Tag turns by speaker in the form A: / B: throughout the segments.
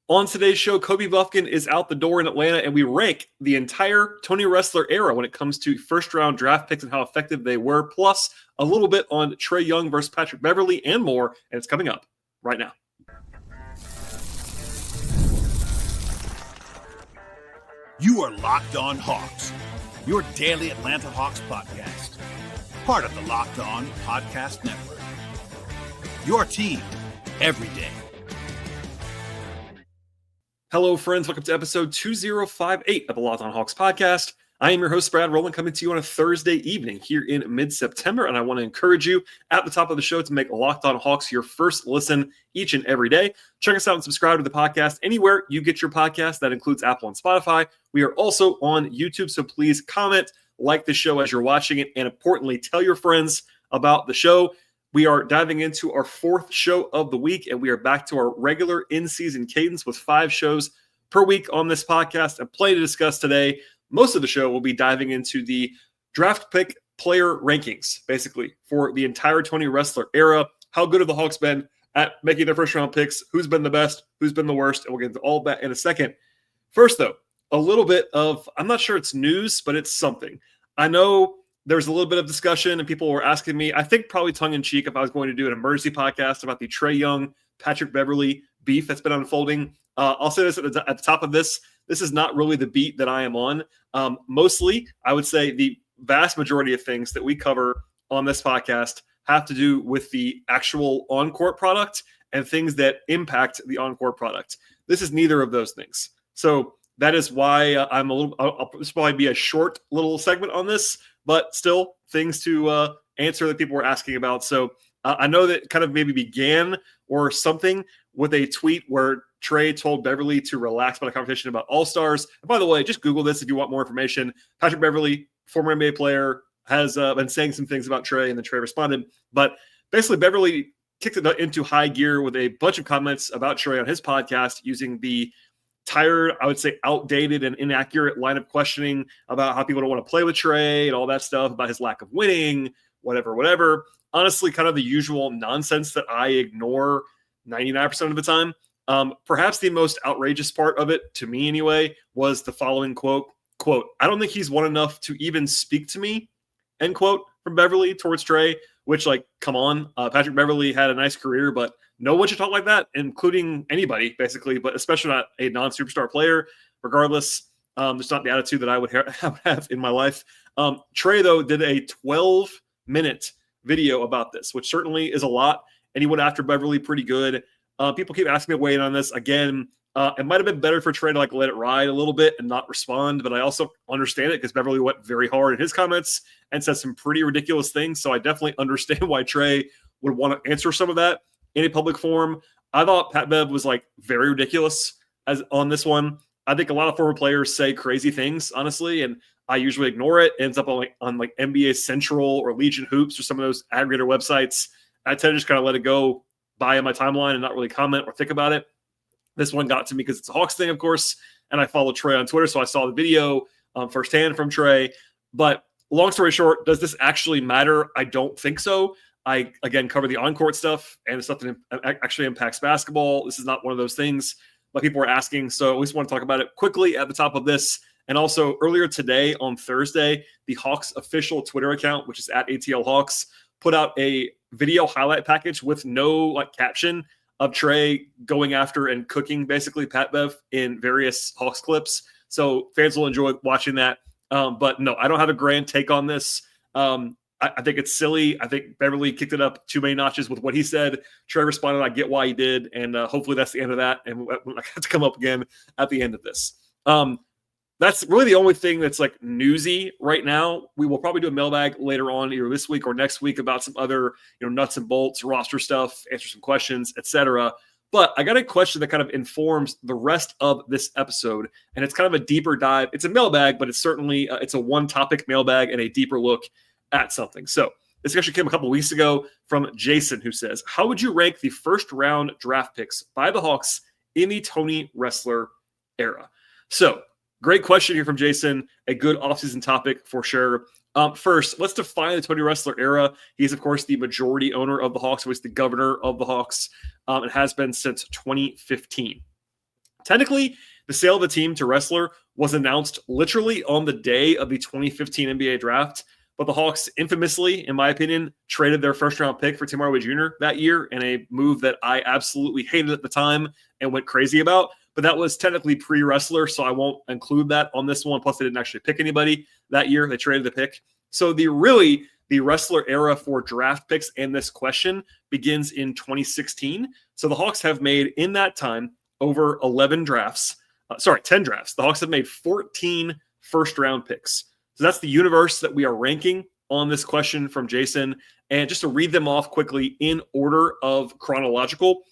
A: On today's show, Kobe Bufkin is out the door in Atlanta, and we rank the entire Tony Ressler era when it comes to first-round draft picks and how effective they were, plus a little bit on Trae Young versus Patrick Beverley and more, and it's coming up right now.
B: You are Locked On Hawks, your daily Atlanta Hawks podcast, part of the Locked On Podcast Network. Your team every day.
A: Hello, friends. Welcome to episode 2058 of the Locked On Hawks podcast. I am your host, Brad Rowland, coming to you on a Thursday evening here in mid-September, and I want to encourage you at the top of the show to make Locked On Hawks your first listen each and every day. Check us out and subscribe to the podcast anywhere you get your podcast. That includes Apple and Spotify. We are also on YouTube, so please comment, like the show as you're watching it, and importantly, tell your friends about the show. We are diving into our fourth show of the week, and we are back to our regular in-season cadence with 5 shows per week on this podcast and plenty to discuss today. Most of the show will be diving into the draft pick player rankings, basically, for the entire Tony Ressler era. How good have the Hawks been at making their first-round picks? Who's been the best? Who's been the worst? And we'll get into all that in a second. First, though, a little bit of, I'm not sure it's news, but it's something. I know there's a little bit of discussion, and people were asking me, I think probably tongue-in-cheek, if I was going to do an emergency podcast about the Trae Young, Patrick Beverley beef that's been unfolding. I'll say this at the top of this. This is not really the beat that I am on. Mostly, I would say the vast majority of things that we cover on this podcast have to do with the actual on-court product and things that impact the on-court product. This is neither of those things. So that is why I'm a little, this will probably be a short little segment on this, but still things to answer that people were asking about. So I know that kind of maybe began or something with a tweet where Trae told Beverley to relax about a conversation about All-Stars. And by the way, just Google this if you want more information. Patrick Beverley, former NBA player, has been saying some things about Trae, and then Trae responded. But basically, Beverley kicked it into high gear with a bunch of comments about Trae on his podcast using the tired, I would say outdated and inaccurate line of questioning about how people don't want to play with Trae and all that stuff, about his lack of winning, whatever. Honestly, kind of the usual nonsense that I ignore 99% of the time. Perhaps the most outrageous part of it, to me anyway, was the following quote, I don't think he's won enough to even speak to me, end quote, from Beverley towards Trae, which, like, come on. Patrick Beverley had a nice career, but no one should talk like that, including anybody, basically, but especially not a non-superstar player. Regardless, it's not the attitude that I would have in my life. Trae, though, did a 12-minute video about this, which certainly is a lot, and he went after Beverley pretty good. People keep asking me to weigh in on this. Again, it might have been better for Trae to let it ride a little bit and not respond, but I also understand it because Beverley went very hard in his comments and said some pretty ridiculous things, so I definitely understand why Trae would want to answer some of that in a public forum. I thought Pat Bev was very ridiculous as on this one. I think a lot of former players say crazy things, honestly, and I usually ignore it. It ends up on NBA Central or Legion Hoops or some of those aggregator websites. I tend to just kind of let it go by in my timeline and not really comment or think about it. This one got to me because it's a Hawks thing, of course, and I follow Trae on Twitter, so I saw the video firsthand from Trae. But long story short, does this actually matter? I don't think so. I, again, cover the on-court stuff, and it's stuff that actually impacts basketball. This is not one of those things like people were asking, so I just want to talk about it quickly at the top of this. And also, earlier today on Thursday, the Hawks official Twitter account, which is at ATL Hawks, put out a video highlight package with no caption of Trae going after and cooking basically Pat Bev in various Hawks clips. So fans will enjoy watching that. But no, I don't have a grand take on this. I think it's silly. I think Beverley kicked it up too many notches with what he said. Trae responded, I get why he did. And hopefully that's the end of that. And I have to come up again at the end of this. That's really the only thing that's newsy right now. We will probably do a mailbag later on, either this week or next week, about some other nuts and bolts, roster stuff, answer some questions, etc. But I got a question that kind of informs the rest of this episode, and it's kind of a deeper dive. It's a mailbag, but it's certainly it's a one-topic mailbag and a deeper look at something. So this actually came a couple weeks ago from Jason, who says, how would you rank the first-round draft picks by the Hawks in the Tony Ressler era? So great question here from Jason. A good offseason topic for sure. First, let's define the Tony Ressler era. He's, of course, the majority owner of the Hawks, was the governor of the Hawks, and has been since 2015. Technically, the sale of the team to Ressler was announced literally on the day of the 2015 NBA draft, but the Hawks infamously, in my opinion, traded their first-round pick for Tim Hardaway Jr. that year in a move that I absolutely hated at the time and went crazy about. But that was technically pre-Ressler, so I won't include that on this one. Plus, they didn't actually pick anybody that year. They traded the pick. So the Ressler era for draft picks and this question begins in 2016. So the Hawks have made, in that time, over 10 drafts. The Hawks have made 14 first-round picks. So that's the universe that we are ranking on this question from Jason. And just to read them off quickly in order of chronological,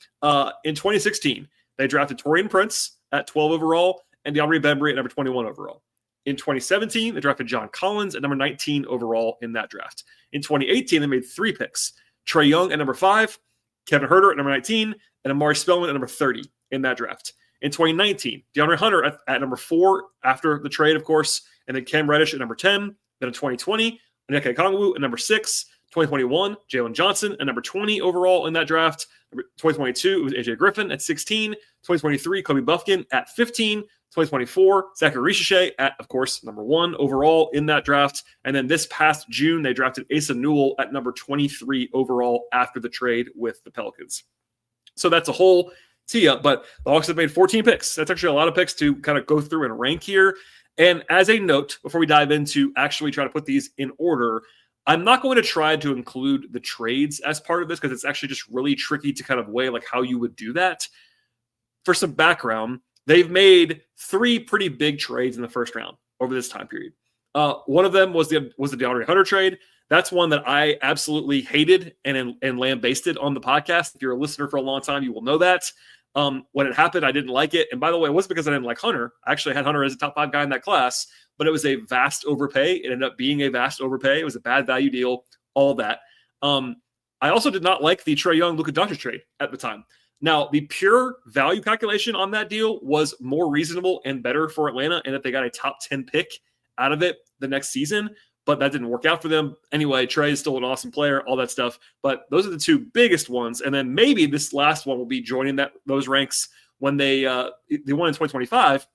A: in 2016, they drafted Taurean Prince at 12 overall and DeAndre Bembry at number 21 overall. In 2017, they drafted John Collins at number 19 overall in that draft. In 2018, they made 3 picks. Trae Young at number 5, Kevin Huerter at number 19, and Amari Spellman at number 30 in that draft. In 2019, DeAndre Hunter at number 4 after the trade, of course, and then Cam Reddish at number 10. Then in 2020, Onyeka Okongwu at number 6. 2021, Jalen Johnson at number 20 overall in that draft. 2022, it was AJ Griffin at 16. 2023, Kobe Bufkin at 15. 2024, Zaccharie Risacher at, of course, number 1 overall in that draft. And then this past June, they drafted Asa Newell at number 23 overall after the trade with the Pelicans. So that's a whole tee-up, but the Hawks have made 14 picks. That's actually a lot of picks to kind of go through and rank here. And as a note, before we dive into actually try to put these in order, I'm not going to try to include the trades as part of this because it's actually just really tricky to kind of weigh like how you would do that. For some background, they've made 3 pretty big trades in the first round over this time period. One of them was the DeAndre Hunter trade. That's one that I absolutely hated and lambasted on the podcast. If you're a listener for a long time, you will know that. When it happened, I didn't like it. And by the way, it wasn't because I didn't like Hunter. I actually had Hunter as a top 5 guy in that class, but it was a vast overpay. It ended up being a vast overpay. It was a bad value deal, all that. I also did not like the Trae Young, Luka Doncic trade at the time. Now, the pure value calculation on that deal was more reasonable and better for Atlanta, and that they got a top 10 pick out of it the next season, but that didn't work out for them. Anyway, Trae is still an awesome player, all that stuff. But those are the 2 biggest ones. And then maybe this last one will be joining those ranks when they won in 2025.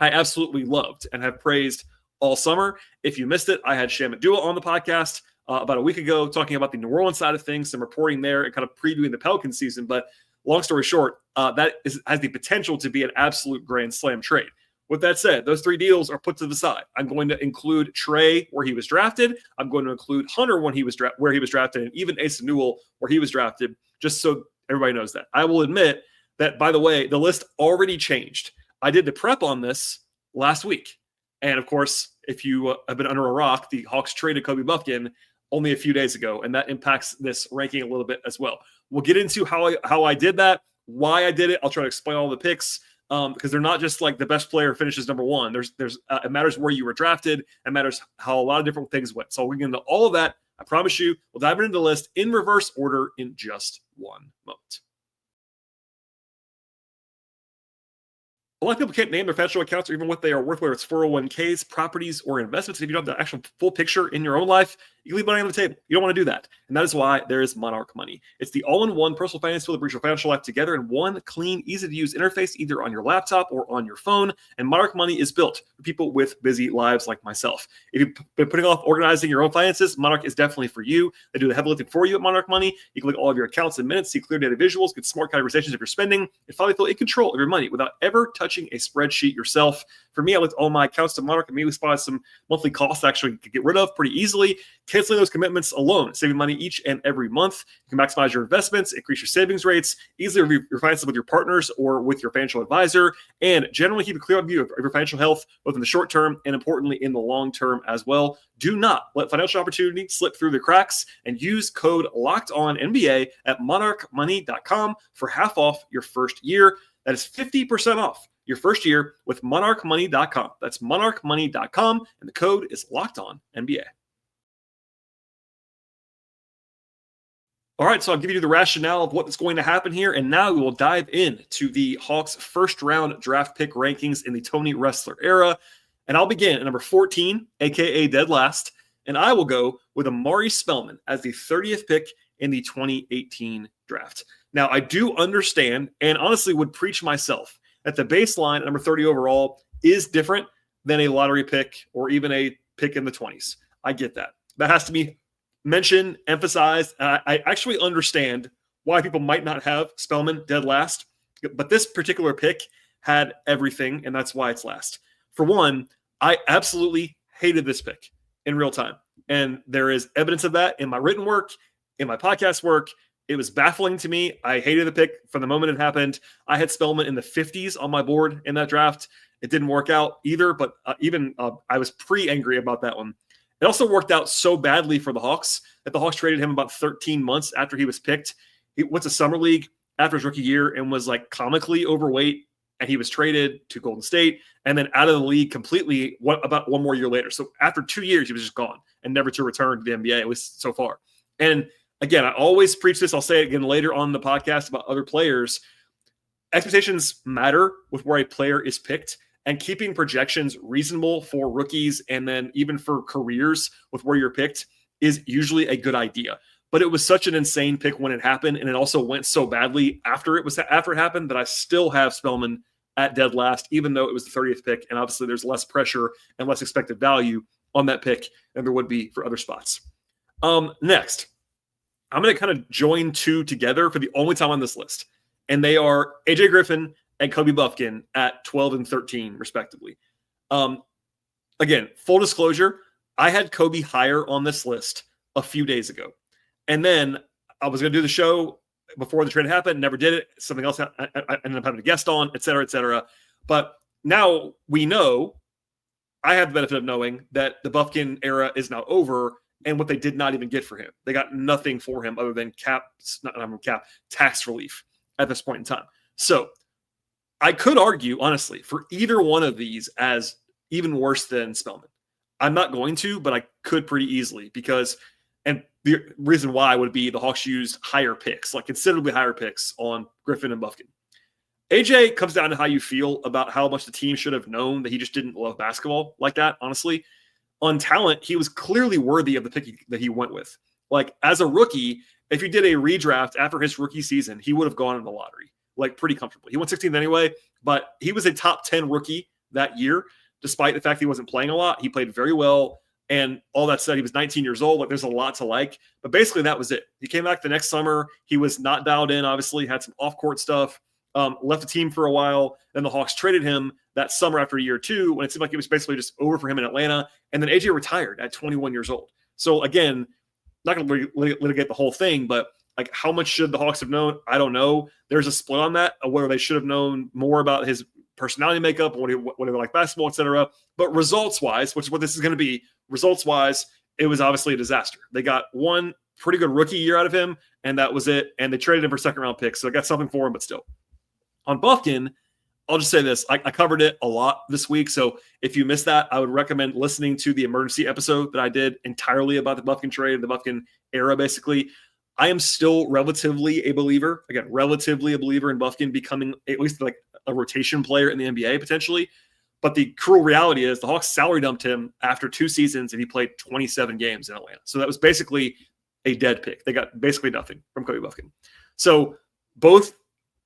A: I absolutely loved and have praised all summer. If you missed it, I had Shamit Dua on the podcast about a week ago talking about the New Orleans side of things, some reporting there and kind of previewing the Pelicans season. But long story short, has the potential to be an absolute grand slam trade. With that said, those 3 deals are put to the side. I'm going to include Trae where he was drafted. I'm going to include Hunter when he was where he was drafted, and even Asa Newell where he was drafted, just so everybody knows that. I will admit that, by the way, the list already changed. I did the prep on this last week. And, of course, if you have been under a rock, the Hawks traded Kobe Bufkin only a few days ago, and that impacts this ranking a little bit as well. We'll get into how I did that, why I did it. I'll try to explain all the picks because they're not just like the best player finishes number 1. It matters where you were drafted. It matters how a lot of different things went. So we're going to get into all of that. I promise you. We'll dive into the list in reverse order in just one moment. A lot of people can't name their financial accounts or even what they are worth, whether it's 401ks, properties, or investments. If you don't have the actual full picture in your own life, you leave money on the table. You don't want to do that. And that is why there is Monarch Money. It's the all-in-one personal finance tool that brings your financial life together in one clean, easy-to-use interface, either on your laptop or on your phone. And Monarch Money is built for people with busy lives like myself. If you've been putting off organizing your own finances, Monarch is definitely for you. They do the heavy lifting for you at Monarch Money. You can look at all of your accounts in minutes, see clear data visuals, get smart categorizations of your spending, and finally feel in control of your money without ever touching a spreadsheet yourself. For me, I looked at all my accounts to Monarch and immediately spotted some monthly costs I actually could get rid of pretty easily. Canceling those commitments alone, saving money each and every month. You can maximize your investments, increase your savings rates, easily review your finances with your partners or with your financial advisor, and generally keep a clear view of your financial health, both in the short term and importantly in the long term as well. Do not let financial opportunity slip through the cracks and use code LOCKEDONNBA at monarchmoney.com for half off your first year. That is 50% off your first year with monarchmoney.com. That's monarchmoney.com, and the code is LOCKEDONNBA. All right, so I'll give you the rationale of what's going to happen here, and now we will dive into the Hawks' first-round draft pick rankings in the Tony Ressler era. And I'll begin at number 14, a.k.a. dead last, and I will go with Amari Spellman as the 30th pick in the 2018 draft. Now, I do understand, and honestly would preach myself, that the baseline, number 30 overall, is different than a lottery pick or even a pick in the 20s. I get that. That has to be mentioned, emphasized. I actually understand why people might not have Spellman dead last, but this particular pick had everything, and that's why it's last. For one, I absolutely hated this pick in real time, and there is evidence of that in my written work, in my podcast work. It was baffling to me. I hated the pick from the moment it happened. I had Spellman in the 50s on my board in that draft. It didn't work out either, but I was pre-angry about that one. It also worked out so badly for the Hawks that the Hawks traded him about 13 months after he was picked. He went to Summer League after his rookie year and was like comically overweight, and he was traded to Golden State and then out of the league completely about one more year later. So after 2 years, he was just gone and never to return to the NBA, at least so far. And again, I always preach this. I'll say it again later on the podcast about other players. Expectations matter with where a player is picked, and keeping projections reasonable for rookies and then even for careers with where you're picked is usually a good idea. But it was such an insane pick when it happened, and it also went so badly after it happened that I still have Spellman at dead last, even though it was the 30th pick. And obviously there's less pressure and less expected value on that pick than there would be for other spots. Next, I'm going to kind of join two together for the only time on this list. And they are AJ Griffin and Kobe Bufkin at 12 and 13, respectively. Again, full disclosure, I had Kobe higher on this list a few days ago. And then I was going to do the show before the trade happened, never did it. Something else I ended up having a guest on, et cetera, et cetera. But now we know, I have the benefit of knowing that the Bufkin era is now over, and what they did not even get for him. They got nothing for him other than tax relief at this point in time. So I could argue, honestly, for either one of these as even worse than Spellman. I'm not going to, but I could pretty easily because, and the reason why would be the Hawks used higher picks, like considerably higher picks on Griffin and Bufkin. AJ comes down to how you feel about how much the team should have known that he just didn't love basketball like that, honestly. On talent, he was clearly worthy of the pick that he went with. Like, as a rookie, if you did a redraft after his rookie season, he would have gone in the lottery, like, pretty comfortably. He went 16th anyway, but he was a top 10 rookie that year, despite the fact he wasn't playing a lot. He played very well, and all that said, he was 19 years old. Like, there's a lot to like, but basically that was it. He came back the next summer. He was not dialed in, obviously, had some off-court stuff, left the team for a while. Then the Hawks traded him that summer after year two, when it seemed like it was basically just over for him in Atlanta. And then AJ retired at 21 years old. So again, not going to litigate the whole thing, but like, how much should the Hawks have known? I don't know. There's a split on that, whether they should have known more about his personality makeup, what he like basketball, etc. But results-wise, which is what this is going to be, results-wise, it was obviously a disaster. They got one pretty good rookie year out of him, and that was it. And they traded him for second-round picks, so I got something for him, but still. On Bufkin, I'll just say this. I covered it a lot this week, so if you missed that, I would recommend listening to the emergency episode that I did entirely about the Bufkin trade, the Bufkin era, basically. I am still relatively a believer in Bufkin becoming at least like a rotation player in the NBA potentially. But the cruel reality is the Hawks salary dumped him after 2 seasons and he played 27 games in Atlanta. So that was basically a dead pick. They got basically nothing from Kobe Bufkin. So both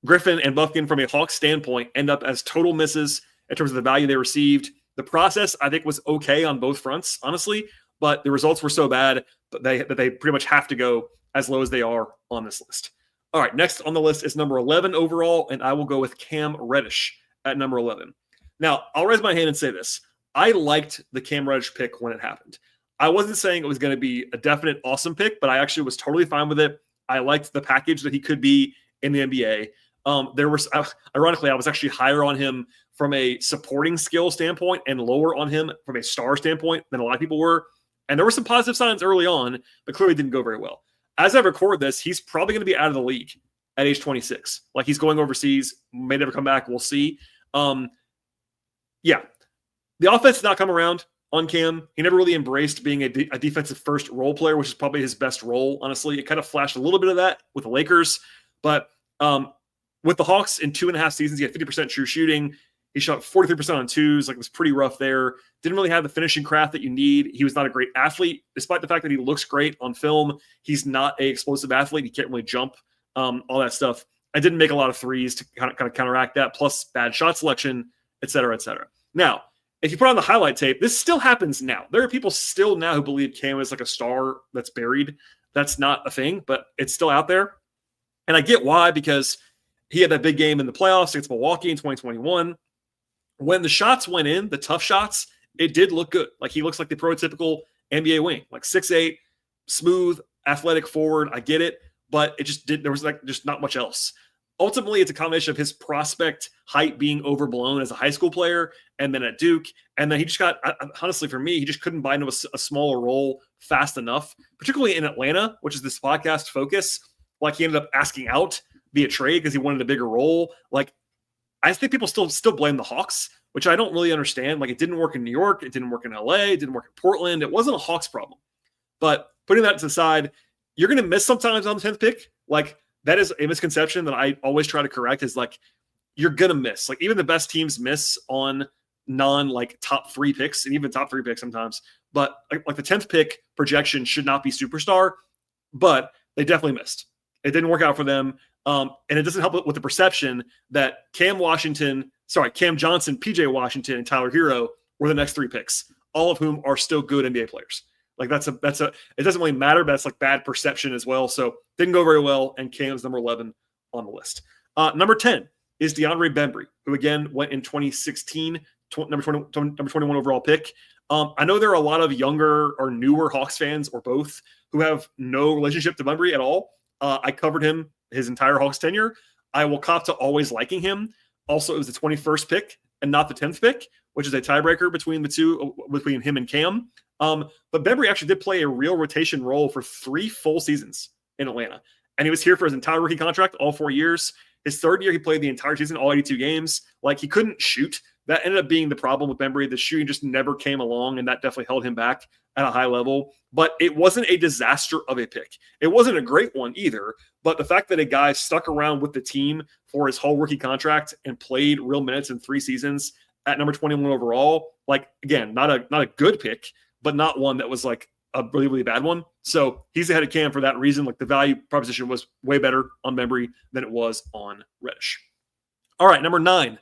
A: Griffin and Bufkin, from a Hawks standpoint, end up as total misses in terms of the value they received. The process, I think, was okay on both fronts, honestly, but the results were so bad that they pretty much have to go as low as they are on this list. All right, next on the list is number 11 overall, and I will go with Cam Reddish at number 11. Now, I'll raise my hand and say this. I liked the Cam Reddish pick when it happened. I wasn't saying it was going to be a definite awesome pick, but I actually was totally fine with it. I liked the package that he could be in the NBA. Ironically, I was actually higher on him from a supporting skill standpoint and lower on him from a star standpoint than a lot of people were. And there were some positive signs early on, but clearly didn't go very well. As I record this, he's probably going to be out of the league at age 26. Like, he's going overseas, may never come back. We'll see. Yeah, the offense did not come around on Cam. He never really embraced being a defensive first role player, which is probably his best role, honestly. It kind of flashed a little bit of that with the Lakers, but with the Hawks in 2.5 seasons, he had 50% true shooting. He shot 43% on twos. Like, it was pretty rough there. Didn't really have the finishing craft that you need. He was not a great athlete, despite the fact that he looks great on film. He's not an explosive athlete. He can't really jump, all that stuff. I didn't make a lot of threes to kind of counteract that, plus bad shot selection, et cetera, et cetera. Now, if you put on the highlight tape, this still happens now. There are people still now who believe Cam is like a star that's buried. That's not a thing, but it's still out there. And I get why, because he had that big game in the playoffs against Milwaukee in 2021. When the shots went in, the tough shots, it did look good. Like, he looks like the prototypical NBA wing, like 6'8", smooth, athletic forward. I get it, but it just did. There was like just not much else. Ultimately, it's a combination of his prospect height being overblown as a high school player, and then at Duke, and then he just got, honestly, for me, he just couldn't buy into a smaller role fast enough, particularly in Atlanta, which is this podcast focus. Like, he ended up asking out via trade because he wanted a bigger role. Like, I think people still blame the Hawks, which I don't really understand. Like, it didn't work in New York, it didn't work in LA, it didn't work in Portland. It wasn't a Hawks problem. But putting that to the side, you're going to miss sometimes on the 10th pick. Like, that is a misconception that I always try to correct, is like, you're going to miss. Like, even the best teams miss on like top 3 picks, and even top 3 picks sometimes. But like the 10th pick projection should not be superstar, but they definitely missed. It didn't work out for them. And it doesn't help with the perception that Cam Johnson, PJ Washington, and Tyler Hero were the next 3 picks, all of whom are still good NBA players. Like, it doesn't really matter, but that's like bad perception as well. So didn't go very well. And Cam's number 11 on the list. Number 10 is DeAndre Bembry, who again went in 2016, number 21 overall pick. I know there are a lot of younger or newer Hawks fans, or both, who have no relationship to Bembry at all. I covered him his entire Hawks tenure. I will cop to always liking him. Also, it was the 21st pick and not the 10th pick, which is a tiebreaker between the two, between him and Cam. But Beverley actually did play a real rotation role for 3 full seasons in Atlanta. And he was here for his entire rookie contract, all 4 years. His 3rd year, he played the entire season, all 82 games. Like, he couldn't shoot. That ended up being the problem with Bembry. The shooting just never came along, and that definitely held him back at a high level. But it wasn't a disaster of a pick. It wasn't a great one either. But the fact that a guy stuck around with the team for his whole rookie contract and played real minutes in 3 seasons at number 21 overall, like, again, not a good pick, but not one that was like a really, really bad one. So he's ahead of Cam for that reason. Like, the value proposition was way better on Bembry than it was on Reddish. All right, number 9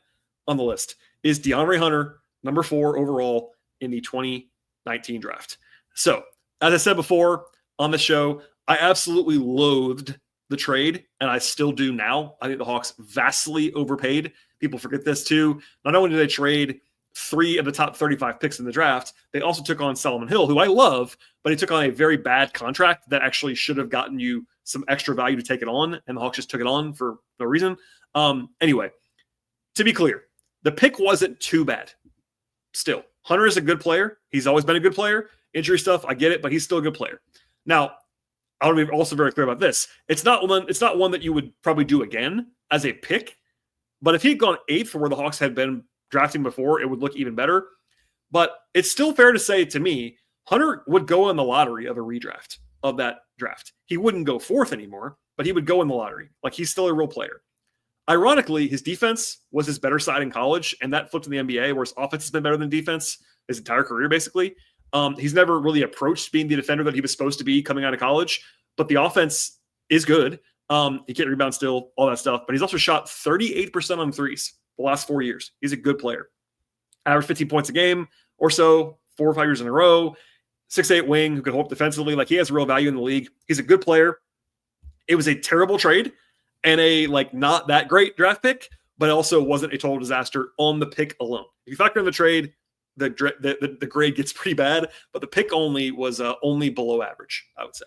A: on the list is DeAndre Hunter, number 4 overall in the 2019 draft. So, as I said before on the show, I absolutely loathed the trade, and I still do now. I think the Hawks vastly overpaid. People forget this too. Not only did they trade 3 of the top 35 picks in the draft, they also took on Solomon Hill, who I love, but he took on a very bad contract that actually should have gotten you some extra value to take it on, and the Hawks just took it on for no reason. Anyway, to be clear, the pick wasn't too bad. Still, Hunter is a good player. He's always been a good player. Injury stuff, I get it, but he's still a good player. Now, I want to be also very clear about this. It's not one that you would probably do again as a pick, but if he had gone 8th for where the Hawks had been drafting before, it would look even better. But it's still fair to say, to me, Hunter would go in the lottery of a redraft of that draft. He wouldn't go 4th anymore, but he would go in the lottery. Like, he's still a real player. Ironically, his defense was his better side in college, and that flipped in the NBA, where his offense has been better than defense his entire career, basically. He's never really approached being the defender that he was supposed to be coming out of college, but the offense is good. He can't rebound still, all that stuff, but he's also shot 38% on threes the last 4 years. He's a good player. Average 15 points a game or so, 4 or 5 years in a row. 6'8" wing who can hold up defensively. Like, he has real value in the league. He's a good player. It was a terrible trade and a not that great draft pick, but it also wasn't a total disaster on the pick alone. If you factor in the trade, the grade gets pretty bad, but the pick only was only below average, I would say.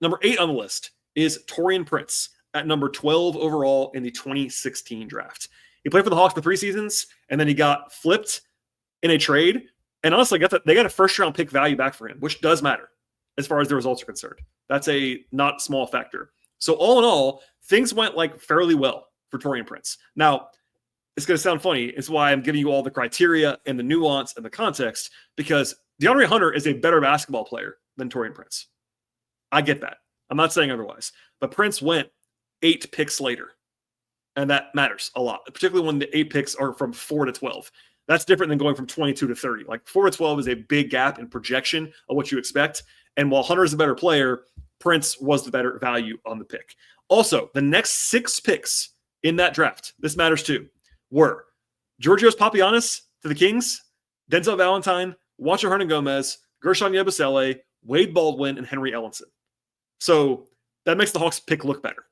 A: Number 8 on the list is Taurean Prince at number 12 overall in the 2016 draft. He played for the Hawks for 3 seasons, and then he got flipped in a trade. And honestly, they got a first-round pick value back for him, which does matter as far as the results are concerned. That's a not small factor. So all in all, things went fairly well for Taurean Prince. Now, it's going to sound funny. It's why I'm giving you all the criteria and the nuance and the context, because DeAndre Hunter is a better basketball player than Taurean Prince. I get that. I'm not saying otherwise. But Prince went 8 picks later. And that matters a lot, particularly when the 8 picks are from 4 to 12. That's different than going from 22 to 30. 4 to 12 is a big gap in projection of what you expect. And while Hunter is a better player, Prince was the better value on the pick. Also, the next 6 picks in that draft, this matters too, were Georgios Papagiannis to the Kings, Denzel Valentine, Juancho Hernan-Gomez, Gershon Yabusele, Wade Baldwin, and Henry Ellenson. So that makes the Hawks pick look better.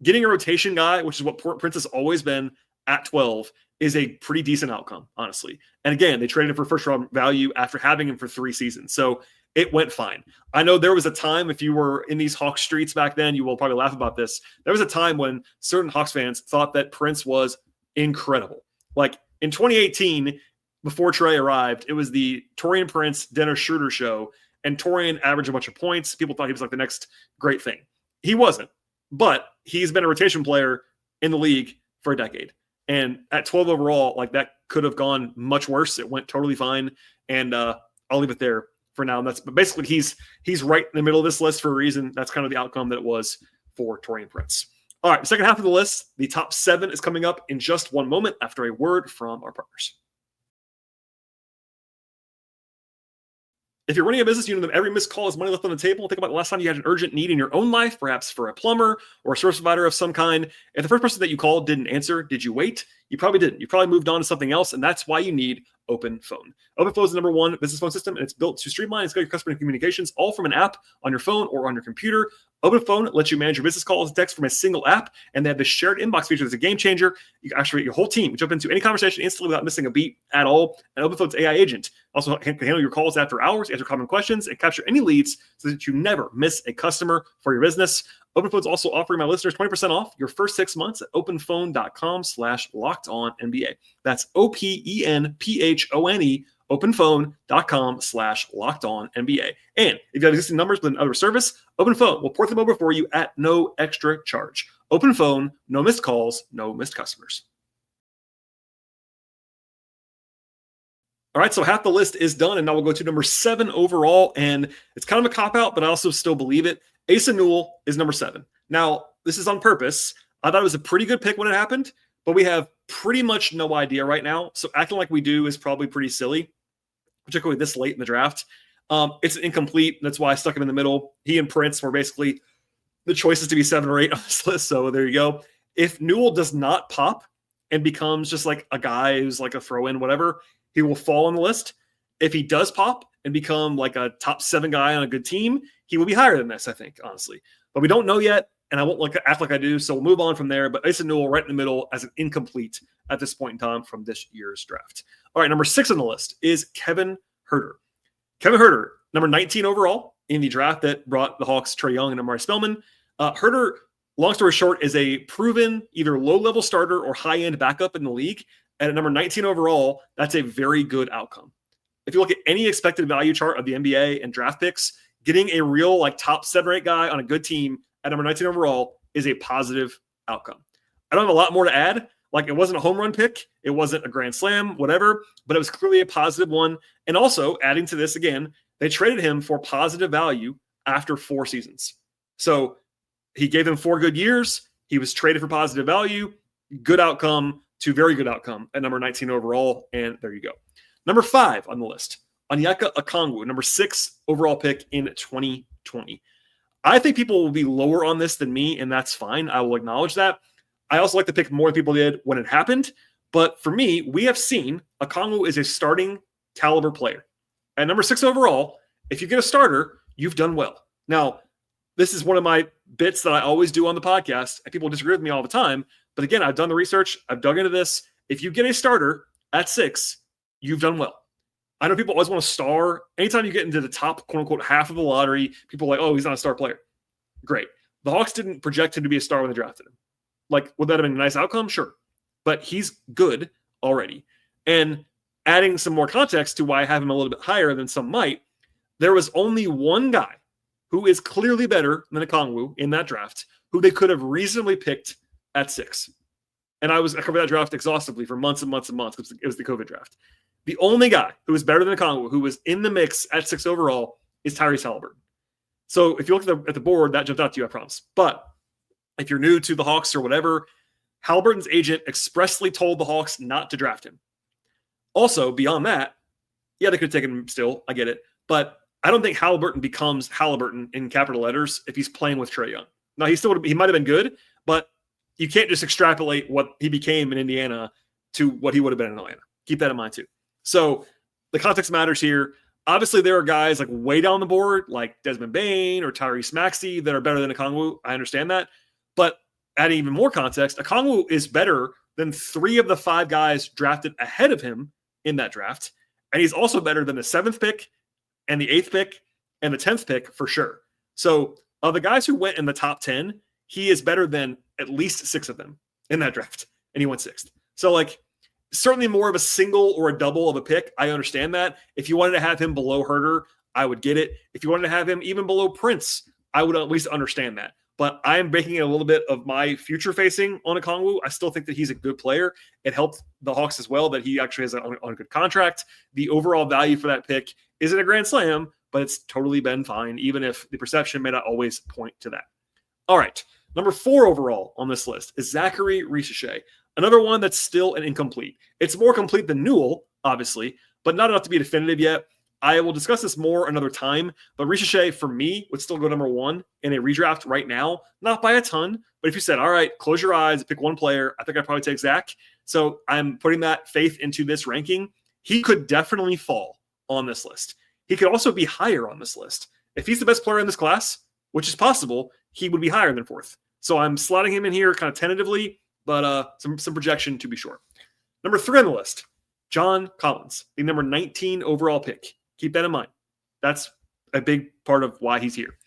A: Getting a rotation guy, which is what Prince has always been at 12, is a pretty decent outcome, honestly. And again, they traded him for first-round value after having him for 3 seasons. So it went fine. I know there was a time, if you were in these Hawks streets back then, you will probably laugh about this. There was a time when certain Hawks fans thought that Prince was incredible. Like in 2018, before Trae arrived, it was the Taurean Prince, Dennis Schroeder show, and Taurean averaged a bunch of points. People thought he was like the next great thing. He wasn't, but he's been a rotation player in the league for a decade. And at 12 overall, like that could have gone much worse. It went totally fine. And I'll leave it there for now. And but basically he's right in the middle of this list for a reason. That's kind of the outcome that it was for Taurean Prince. All right, second half of the list, the top 7 is coming up in just one moment after a word from our partners. If you're running a business, you know that every missed call is money left on the table. Think about the last time you had an urgent need in your own life, perhaps for a plumber or a service provider of some kind. If the first person that you called didn't answer, did you wait? You probably didn't. You probably moved on to something else, and that's why you need OpenPhone. OpenPhone is the #1 business phone system, and it's built to streamline and scale your customer communications all from an app on your phone or on your computer. OpenPhone lets you manage your business calls and text from a single app, and they have the shared inbox feature that's a game changer. You can actually get your whole team jump into any conversation instantly without missing a beat at all. And OpenPhone's AI agent also can handle your calls after hours, answer common questions, and capture any leads so that you never miss a customer for your business. OpenPhone's also offering my listeners 20% off your first 6 months at openphone.com/lockedonnba. That's OPENPHONE, openphone.com/lockedonnba. And if you have existing numbers with another service, OpenPhone will port them over for you at no extra charge. OpenPhone, no missed calls, no missed customers. All right, so half the list is done, and now we'll go to number 7 overall, and it's kind of a cop-out, but I also still believe it. Asa Newell is number 7. Now, this is on purpose. I thought it was a pretty good pick when it happened, but we have pretty much no idea right now, so acting like we do is probably pretty silly, particularly this late in the draft. It's incomplete. That's why I stuck him in the middle. He and Prince were basically the choices to be 7 or 8 on this list, so there you go. If Newell does not pop and becomes just like a guy who's like a throw-in, whatever, he will fall on the list. If he does pop and become like a top 7 guy on a good team, he will be higher than this, I think, honestly. But we don't know yet, and I won't act like I do, so we'll move on from there. But Asa Newell right in the middle as an incomplete at this point in time from this year's draft. All right, number 6 on the list is Kevin Huerter. Kevin Huerter, number 19 overall in the draft that brought the Hawks Trae Young and Amari Spellman. Huerter, long story short, is a proven either low-level starter or high-end backup in the league. And at number 19 overall, that's a very good outcome. If you look at any expected value chart of the NBA and draft picks, getting a real like top 7 or 8 guy on a good team at number 19 overall is a positive outcome. I don't have a lot more to add. Like, it wasn't a home run pick. It wasn't a grand slam, whatever, but it was clearly a positive one. And also, adding to this again, they traded him for positive value after 4 seasons. So he gave them 4 good years. He was traded for positive value. Good outcome to very good outcome at number 19 overall. And there you go. Number 5 on the list, Onyeka Okongwu, number 6 overall pick in 2020. I think people will be lower on this than me, and that's fine. I will acknowledge that. I also like the pick more than people did when it happened. But for me, we have seen Okongwu is a starting caliber player. At number 6 overall, if you get a starter, you've done well. Now, this is one of my bits that I always do on the podcast, and people disagree with me all the time. But again, I've done the research. I've dug into this. If you get a starter at 6, you've done well. I know people always want a star. Anytime you get into the top, quote-unquote, half of the lottery, people are like, oh, he's not a star player. Great. The Hawks didn't project him to be a star when they drafted him. Like, would that have been a nice outcome? Sure. But he's good already. And adding some more context to why I have him a little bit higher than some might, there was only one guy who is clearly better than Okongwu in that draft who they could have reasonably picked at 6. And I covered that draft exhaustively for months and months and months because it was the COVID draft. The only guy who was better than Okongwu, who was in the mix at 6 overall, is Tyrese Haliburton. So if you look at the board, that jumped out to you, I promise. But if you're new to the Hawks or whatever, Haliburton's agent expressly told the Hawks not to draft him. Also, beyond that, yeah, they could have taken him still. I get it. But I don't think Halliburton becomes Halliburton in capital letters if he's playing with Trae Young. Now, he might have been good, but you can't just extrapolate what he became in Indiana to what he would have been in Atlanta. Keep that in mind too. So the context matters here. Obviously, there are guys like way down the board, like Desmond Bane or Tyrese Maxey, that are better than Okongwu. I understand that. But adding even more context, Okongwu is better than 3 of the 5 guys drafted ahead of him in that draft. And he's also better than the 7th pick and the 8th pick and the 10th pick for sure. So of the guys who went in the top 10, he is better than at least 6 of them in that draft. And he went 6th. So like, certainly more of a single or a double of a pick. I understand that. If you wanted to have him below Herter, I would get it. If you wanted to have him even below Prince, I would at least understand that. But I am baking a little bit of my future facing on Okongwu. I still think that he's a good player. It helped the Hawks as well that he actually has on a good contract. The overall value for that pick isn't a grand slam, but it's totally been fine, even if the perception may not always point to that. All right. Number 4 overall on this list is Zaccharie Risacher. Another one that's still an incomplete. It's more complete than Newell, obviously, but not enough to be definitive yet. I will discuss this more another time, but Risacher, for me, would still go number 1 in a redraft right now. Not by a ton, but if you said, all right, close your eyes, pick one player, I think I'd probably take Zach. So I'm putting that faith into this ranking. He could definitely fall on this list. He could also be higher on this list. If he's the best player in this class, which is possible, he would be higher than 4th. So I'm slotting him in here kind of tentatively, but some projection to be sure. Number 3 on the list, John Collins, the number 19 overall pick. Keep that in mind. That's a big part of why he's here.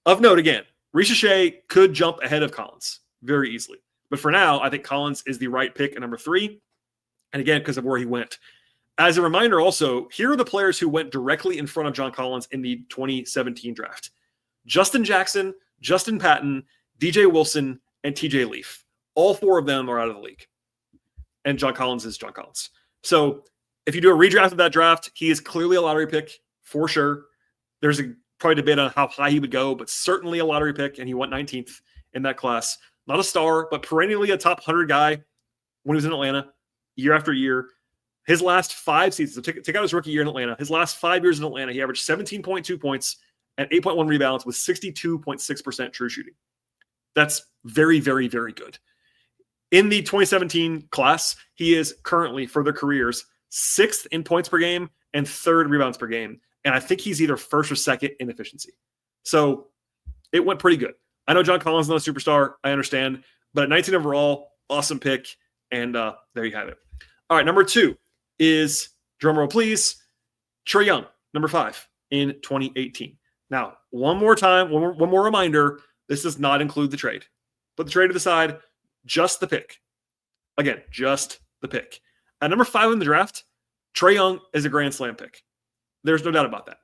A: Of note, again, Risacher could jump ahead of Collins very easily. But for now, I think Collins is the right pick at number 3. And again, because of where he went. As a reminder also, here are the players who went directly in front of John Collins in the 2017 draft. Justin Jackson, Justin Patton, DJ Wilson, and TJ Leaf. All 4 of them are out of the league. And John Collins is John Collins. So if you do a redraft of that draft, he is clearly a lottery pick for sure. There's a probably debate on how high he would go, but certainly a lottery pick, and he went 19th in that class. Not a star, but perennially a top 100 guy when he was in Atlanta year after year. His last 5 seasons, so take out his rookie year in Atlanta, his last 5 years in Atlanta, he averaged 17.2 points and 8.1 rebounds with 62.6% true shooting. That's very, very, very good. In the 2017 class, he is currently, for their careers, 6th in points per game and 3rd rebounds per game. And I think he's either 1st or 2nd in efficiency. So it went pretty good. I know John Collins is not a superstar. I understand. But at 19 overall, awesome pick. And there you have it. All right, number 2 is, drumroll please, Trae Young, number 5 in 2018. Now, one more time, one more reminder, this does not include the trade. Put the trade to the side, just the pick. Again, just the pick. At number 5 in the draft, Trae Young is a grand slam pick. There's no doubt about that.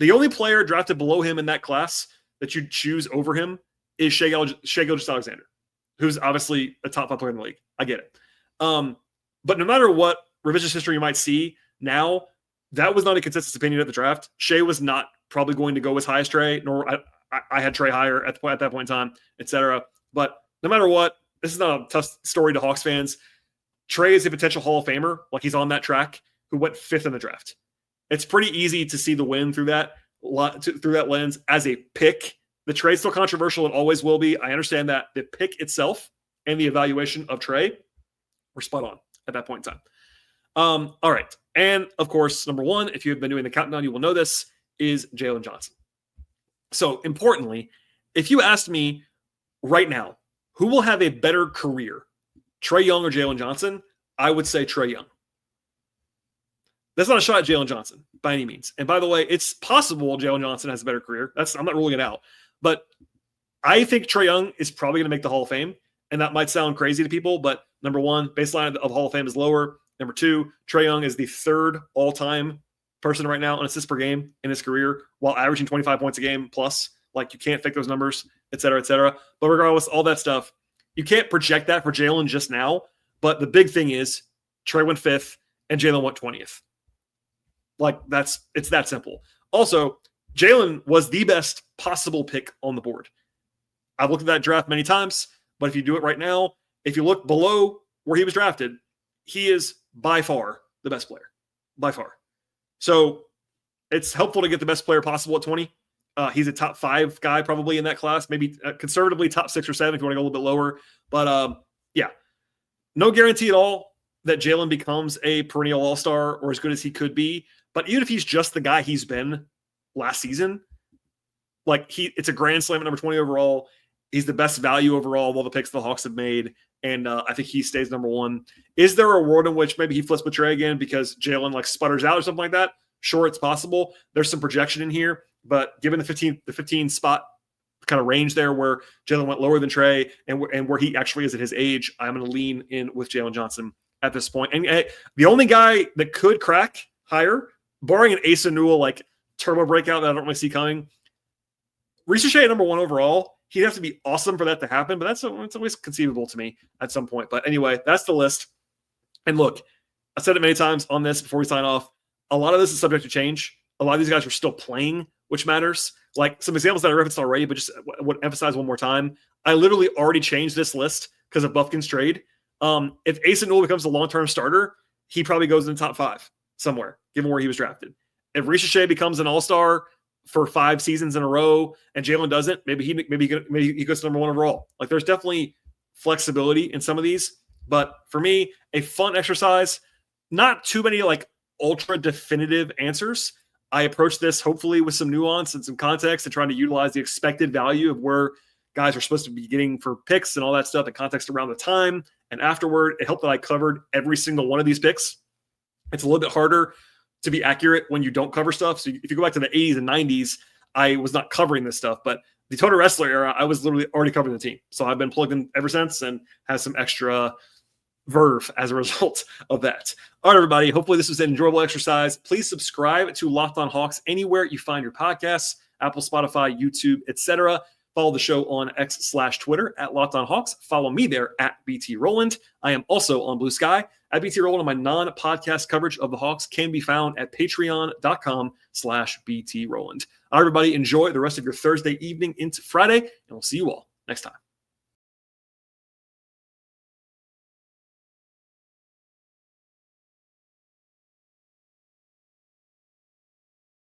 A: The only player drafted below him in that class that you'd choose over him is Shai Gilgeous-Alexander, who's obviously a top 5 player in the league. I get it. But no matter what revisionist history you might see now, that was not a consensus opinion at the draft. Shai was not probably going to go as high as Trae, nor I had Trae higher at that point in time, etc. But no matter what, this is not a tough story to Hawks fans. Trae is a potential Hall of Famer, like he's on that track, who went 5th in the draft. It's pretty easy to see the win through that lens as a pick. The trade's still controversial. It always will be. I understand that. The pick itself and the evaluation of Trae were spot on at that point in time. All right. And, of course, number 1, if you've been doing the countdown, you will know this, is Jalen Johnson. So, importantly, if you asked me right now, who will have a better career, Trae Young or Jalen Johnson, I would say Trae Young. That's not a shot at Jalen Johnson by any means. And by the way, it's possible Jalen Johnson has a better career. I'm not ruling it out. But I think Trae Young is probably going to make the Hall of Fame. And that might sound crazy to people, but number 1, baseline of Hall of Fame is lower. Number 2, Trae Young is the 3rd all-time person right now on assists per game in his career while averaging 25 points a game plus. Like, you can't fake those numbers, et cetera, et cetera. But regardless, all that stuff, you can't project that for Jalen just now. But the big thing is Trae went 5th and Jalen went 20th. Like, it's that simple. Also, Jalen was the best possible pick on the board. I've looked at that draft many times, but if you do it right now, if you look below where he was drafted, he is by far the best player. By far. So it's helpful to get the best player possible at 20. He's a top 5 guy probably in that class, maybe conservatively top 6 or 7 if you want to go a little bit lower. But yeah, no guarantee at all that Jalen becomes a perennial all-star or as good as he could be. But even if he's just the guy he's been last season, like it's a grand slam at number 20 overall. He's the best value overall of all the picks the Hawks have made. And I think he stays number 1. Is there a world in which maybe he flips with Trae again because Jalen like sputters out or something like that? Sure, it's possible. There's some projection in here, but given the 15 spot kind of range there where Jalen went lower than Trae and where he actually is at his age, I'm going to lean in with Jalen Johnson at this point. And the only guy that could crack higher, barring an Asa Newell like turbo breakout that I don't really see coming, Risacher at number 1 overall. He'd have to be awesome for that to happen, but that's always conceivable to me at some point. But anyway, that's the list. And look, I said it many times on this before we sign off. A lot of this is subject to change. A lot of these guys are still playing, which matters. Like some examples that I referenced already, but just would emphasize one more time. I literally already changed this list because of Bufkin's trade. If Asa Newell becomes a long-term starter, he probably goes in the top 5 somewhere, given where he was drafted. If Risacher becomes an all-star for 5 seasons in a row and Jalen doesn't, maybe he goes to number 1 overall. Like there's definitely flexibility in some of these, but for me, a fun exercise, not too many like ultra definitive answers. I approach this hopefully with some nuance and some context and trying to utilize the expected value of where guys are supposed to be getting for picks and all that stuff, and context around the time and afterward. It helped that I covered every single one of these picks. It's a little bit harder to be accurate when you don't cover stuff. So if you go back to the 80s and 90s, I was not covering this stuff, but the Tony Ressler era, I was literally already covering the team. So I've been plugged in ever since and has some extra verve as a result of that. All right, everybody. Hopefully this was an enjoyable exercise. Please subscribe to Locked On Hawks anywhere you find your podcasts, Apple, Spotify, YouTube, etc. Follow the show on X/Twitter at Locked On Hawks. Follow me there at BT Rowland. I am also on Blue Sky at BT Rowland. My non-podcast coverage of the Hawks can be found at patreon.com/BT Rowland. All right, everybody. Enjoy the rest of your Thursday evening into Friday, and we'll see you all next time.